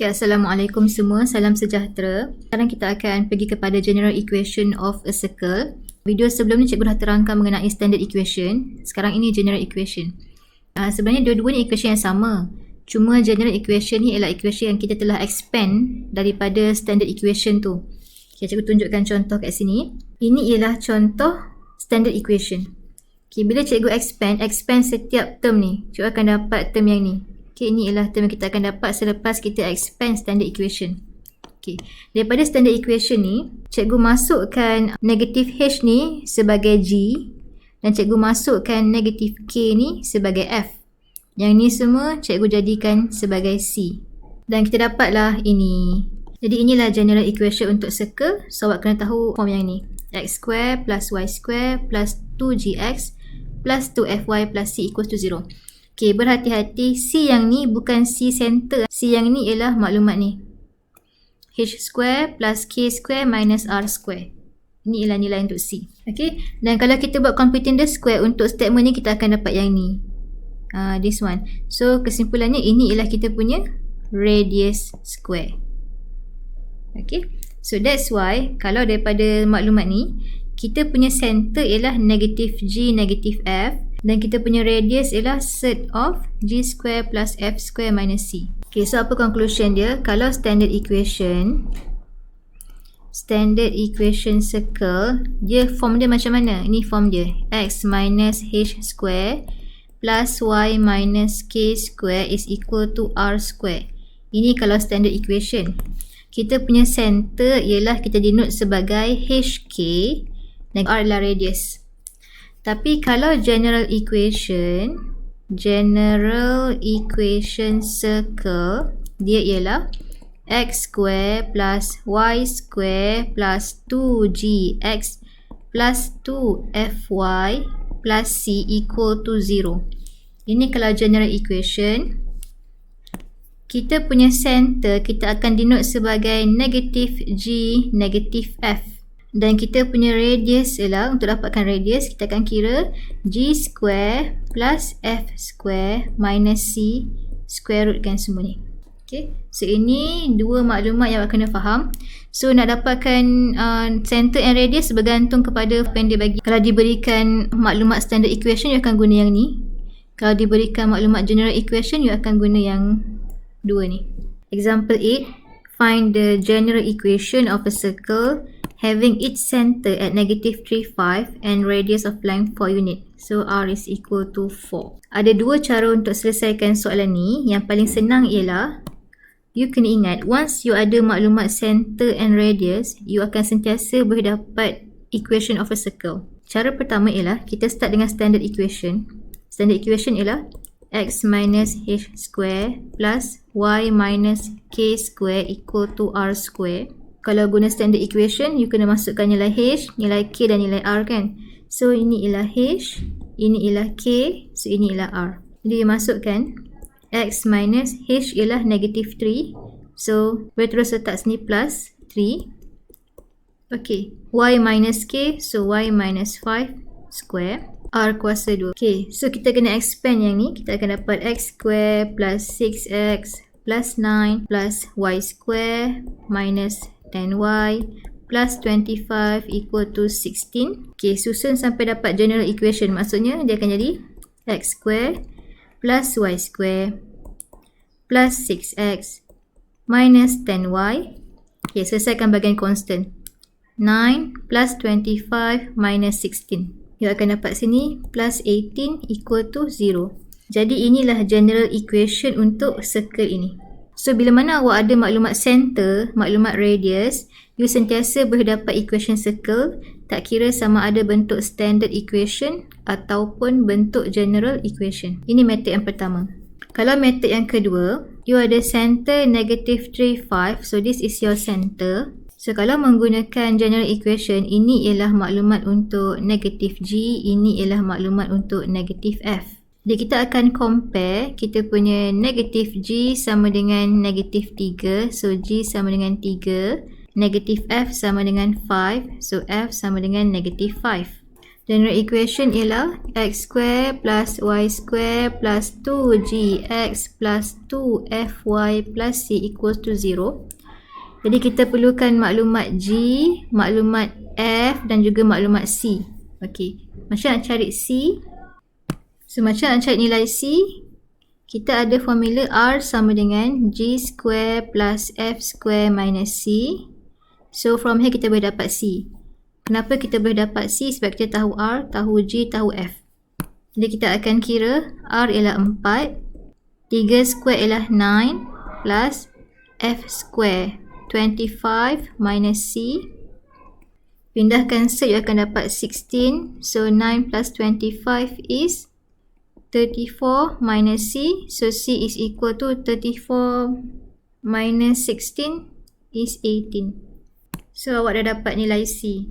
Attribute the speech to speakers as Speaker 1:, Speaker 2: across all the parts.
Speaker 1: Okay, Assalamualaikum semua, salam sejahtera. Sekarang kita akan pergi kepada general equation of a circle. Video sebelum ni cikgu dah terangkan mengenai standard equation. Sekarang ini general equation. Sebenarnya dua-dua ni equation yang sama. Cuma general equation ni ialah equation yang kita telah expand daripada standard equation tu. Okay, cikgu tunjukkan contoh kat sini. Ini ialah contoh standard equation. Okay, bila cikgu expand setiap term ni, cikgu akan dapat term yang ni. Okay, ini ialah term yang kita akan dapat selepas kita expand standard equation. Okay, daripada standard equation ni, cikgu masukkan negatif H ni sebagai G dan cikgu masukkan negatif K ni sebagai F. Yang ni semua cikgu jadikan sebagai C. Dan kita dapatlah ini. Jadi inilah general equation untuk circle. So awak kena tahu form yang ni. X square plus Y square plus 2GX plus 2FY plus C equals to 0. Okay, berhati-hati, C yang ni bukan C center. C yang ni ialah maklumat ni. H square plus K square minus R square. Ini ialah nilai untuk C. Okay, dan kalau kita buat computing the square untuk statement ni, kita akan dapat yang ni. This one. So, kesimpulannya ini ialah kita punya radius square. Okay, so that's why kalau daripada maklumat ni, kita punya center ialah negatif G, negatif F. Dan kita punya radius ialah set of G square plus F square minus C. Okay, so apa conclusion dia? Kalau standard equation circle, dia form dia macam mana? Ini form dia. X minus H square plus Y minus K square is equal to R square. Ini kalau standard equation. Kita punya center ialah kita denote sebagai HK dan R adalah radius. Tapi kalau general equation circle, dia ialah X square plus Y square plus 2GX plus 2FY plus C equal to 0. Ini kalau general equation. Kita punya center kita akan denote sebagai negatif G, negatif F. Dan kita punya radius ialah, untuk dapatkan radius, kita akan kira G square plus F square minus C square root kan semua ni. Okay, so ini dua maklumat yang awak kena faham. So nak dapatkan center and radius bergantung kepada apa yang dia bagi. Kalau diberikan maklumat standard equation, you akan guna yang ni. Kalau diberikan maklumat general equation, you akan guna yang dua ni. Example 8. Find the general equation of a circle having its center at negative 3, 5 and radius of length 4 unit. So R is equal to 4. Ada dua cara untuk selesaikan soalan ni. Yang paling senang ialah, you kena ingat, once you ada maklumat center and radius, you akan sentiasa boleh dapat equation of a circle. Cara pertama ialah, kita start dengan standard equation. Standard equation ialah X minus H square plus Y minus K square equal to R square. Kalau guna standard equation, you kena masukkan nilai H, nilai K dan nilai R kan. So, ini ialah H, ini ialah K, so ini ialah R. Jadi, masukkan X minus H ialah negative 3. So, boleh terus letak sini plus 3. Okay, Y minus K, so Y minus 5 square. R kuasa 2. Okay, so kita kena expand yang ni. Kita akan dapat X square plus 6X plus 9 plus Y square minus 10Y plus 25 equal to 16. Okay, susun sampai dapat general equation. Maksudnya, dia akan jadi X square plus Y square plus 6X minus 10Y. Okay, selesaikan bahagian constant. 9 plus 25 minus 16. You akan dapat sini plus 18 equal to 0. Jadi inilah general equation untuk circle ini. So bila mana awak ada maklumat center, maklumat radius, you sentiasa boleh dapat equation circle, tak kira sama ada bentuk standard equation ataupun bentuk general equation. Ini metod yang pertama. Kalau metod yang kedua, you ada center negative 3, 5. So this is your center. So, kalau menggunakan general equation, ini ialah maklumat untuk negatif G, ini ialah maklumat untuk negatif F. Jadi, kita akan compare kita punya negatif G sama dengan negatif 3. So, G sama dengan 3. Negatif F sama dengan 5. So, F sama dengan negatif 5. General equation ialah x square plus y square plus 2gx plus 2fy plus c equals to 0. Jadi kita perlukan maklumat g, maklumat f dan juga maklumat c. Okey, macam nak cari c? So macam nak cari nilai c? Kita ada formula R sama dengan g square plus f square minus c. So from here kita boleh dapat c. Kenapa kita boleh dapat C? Sebab kita tahu R, tahu G, tahu F. Jadi kita akan kira R ialah 4, 3 square ialah 9 plus F square 25 minus C. Pindahkan set, you akan dapat 16. So 9 plus 25 is 34 minus C. So C is equal to 34 minus 16 is 18. So awak dah dapat nilai C.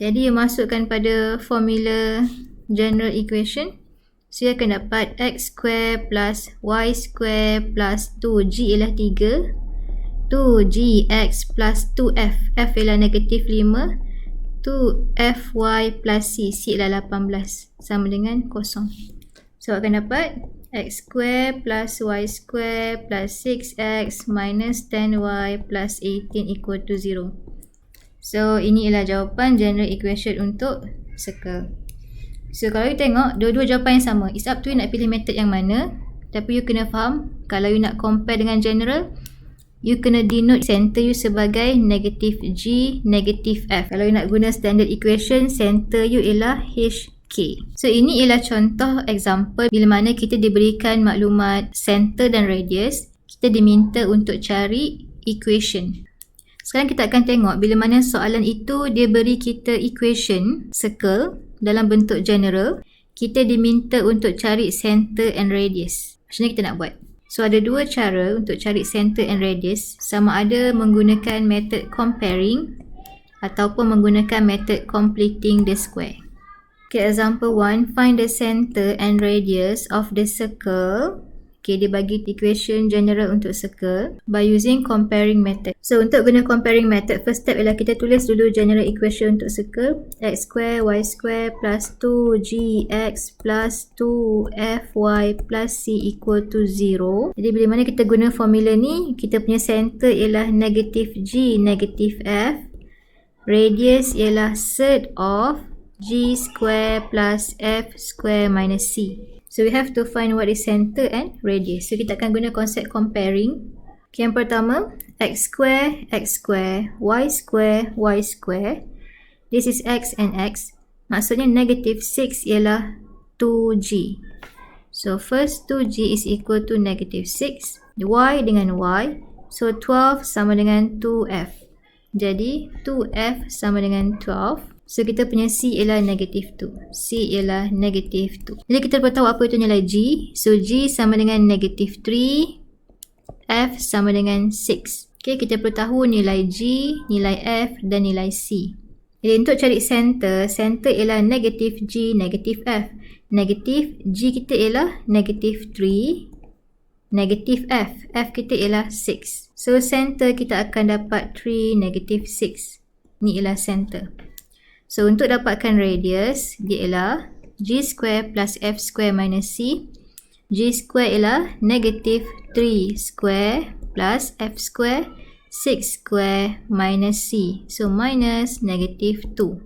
Speaker 1: Jadi you masukkan pada formula general equation. So you akan dapat x square plus y square plus 2g ialah 3, 2gx plus 2f, f ialah negatif 5, 2fy plus c ialah 18 sama dengan 0. So akan dapat x square plus y square plus 6x minus 10y plus 18 equal to 0. So ini ialah jawapan general equation untuk circle. So kalau you tengok dua-dua jawapan yang sama, it's up to you nak pilih method yang mana. Tapi you kena faham, kalau you nak compare dengan general, you kena denote center you sebagai negative G, negative F. Kalau you nak guna standard equation, center you ialah HK. So ini ialah contoh example bila mana kita diberikan maklumat center dan radius, kita diminta untuk cari equation. Sekarang kita akan tengok bila mana soalan itu dia beri kita equation circle dalam bentuk general, kita diminta untuk cari center and radius. Macam mana kita nak buat? So ada dua cara untuk cari center and radius, sama ada menggunakan method comparing ataupun menggunakan method completing the square. Okay, example 1, find the center and radius of the circle. Okay, dia bagi equation general untuk circle by using comparing method. So untuk guna comparing method, first step ialah kita tulis dulu general equation untuk circle. X square y square plus 2gx plus 2fy plus c equal to 0. Jadi bila mana kita guna formula ni, kita punya center ialah negative g, negative f. Radius ialah set of g square plus f square minus c. So we have to find what is center and radius. So kita akan guna konsep comparing. Okay, yang pertama, x square, y square, y square. This is x and x. Maksudnya negative 6 ialah 2g. So first 2g is equal to negative 6. Y dengan y. So 12 sama dengan 2f. Jadi 2f sama dengan 12. So kita punya C ialah negative 2. C ialah negative 2. Jadi kita perlu tahu apa itu nilai G. So G sama dengan negative 3. F sama dengan 6. Okay, kita perlu tahu nilai G, nilai F dan nilai C. Jadi untuk cari center, center ialah negative G, negative F. Negative G kita ialah negative 3. Negative F. F kita ialah 6. So center kita akan dapat 3, negative 6. Ini ialah center. So untuk dapatkan radius, dia ialah g square plus f square minus c. G square ialah negative 3 square plus f square 6 square minus c. So minus negative 2.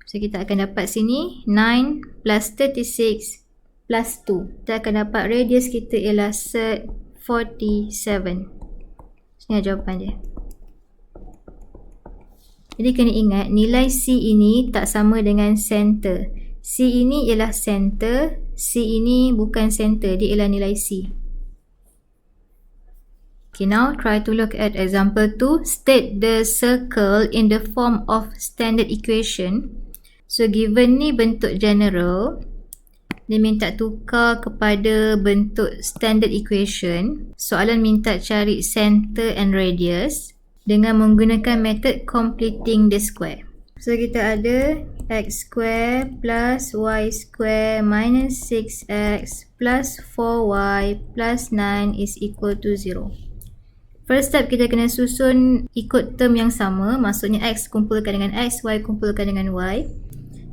Speaker 1: So kita akan dapat sini 9 plus 36 plus 2. Kita akan dapat radius kita ialah 47. Ini jawapan dia. Jadi kena ingat nilai C ini tak sama dengan center. C ini ialah center, C ini bukan center, dia ialah nilai C. Okay, now try to look at example 2. State the circle in the form of standard equation. So given ni bentuk general, dia minta tukar kepada bentuk standard equation. Soalan minta cari center and radius dengan menggunakan method completing the square. So kita ada x square plus y square minus 6x plus 4y plus 9 is equal to 0. First step kita kena susun ikut term yang sama. Maksudnya x kumpulkan dengan x, y kumpulkan dengan y.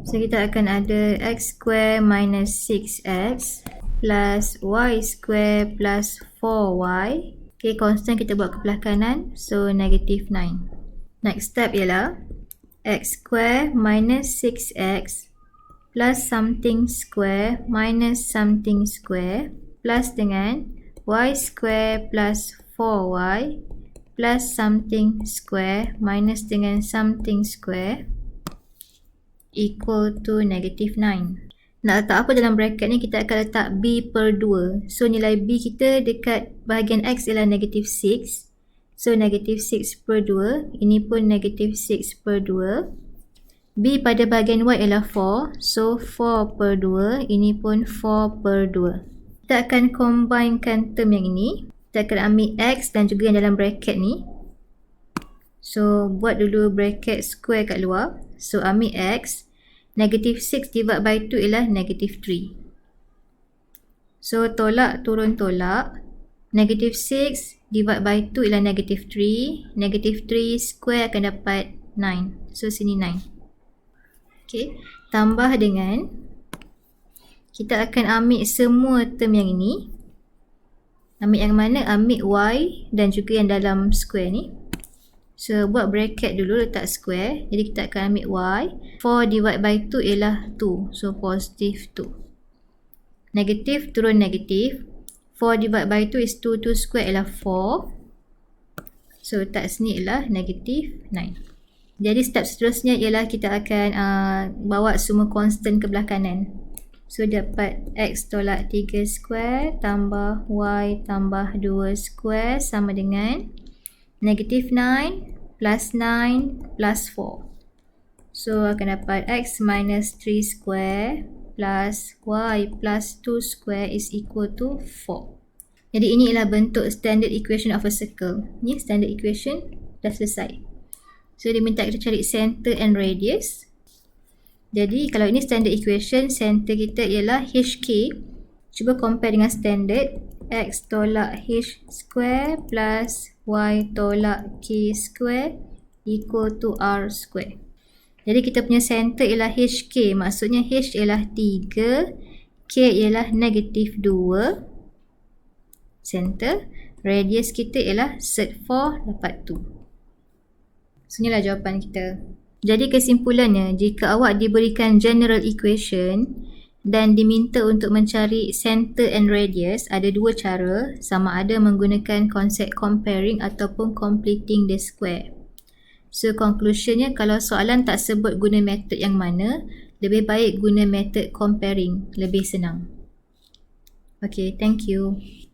Speaker 1: So kita akan ada x square minus 6x plus y square plus 4y. Okay, constant kita buat ke belah kanan, so negative 9. Next step ialah x square minus 6x plus something square minus something square plus dengan y square plus 4y plus something square minus dengan something square equal to negative 9. Nak letak apa dalam bracket ni, kita akan letak b per 2. So nilai b kita dekat bahagian x ialah negative 6. So negative 6 per 2. Ini pun negative 6 per 2. B pada bahagian y ialah 4. So 4 per 2. Ini pun 4 per 2. Kita akan combinekan term yang ini. Kita akan ambil x dan juga yang dalam bracket ni. So buat dulu bracket square kat luar. So ambil x. Negative 6 divided by 2 ialah negative 3. So tolak turun tolak. Negative 6 divided by 2 ialah negative 3. Negative 3 square akan dapat 9. So sini 9. Okay. Tambah dengan, kita akan ambil semua term yang ini. Ambil yang mana? Ambil y dan juga yang dalam square ni. So buat bracket dulu, letak square. Jadi kita akan ambil y. 4 divided by 2 ialah 2. So positive 2. Negative turun negative. 4 divided by 2 is 2. 2 square ialah 4. So letak sini ialah negative 9. Jadi step seterusnya ialah kita akan bawa semua constant ke belah kanan. So dapat x tolak 3 square tambah y tambah 2 square sama dengan negative 9 plus 9 plus 4. So akan dapat x minus 3 square plus y plus 2 square is equal to 4. Jadi ini ialah bentuk standard equation of a circle. Ni standard equation dah selesai. So dia minta kita cari center and radius. Jadi kalau ini standard equation, center kita ialah HK. Cuba compare dengan standard. X tolak H square plus Y tolak K square equal to R square. Jadi kita punya center ialah HK. Maksudnya H ialah 3. K ialah negative 2. Center. Radius kita ialah set 4 dapat 2. So inilah jawapan kita. Jadi kesimpulannya, jika awak diberikan general equation dan diminta untuk mencari center and radius, ada dua cara, sama ada menggunakan konsep comparing ataupun completing the square. So conclusionnya, kalau soalan tak sebut guna metod yang mana, lebih baik guna metod comparing, lebih senang. Okay, thank you.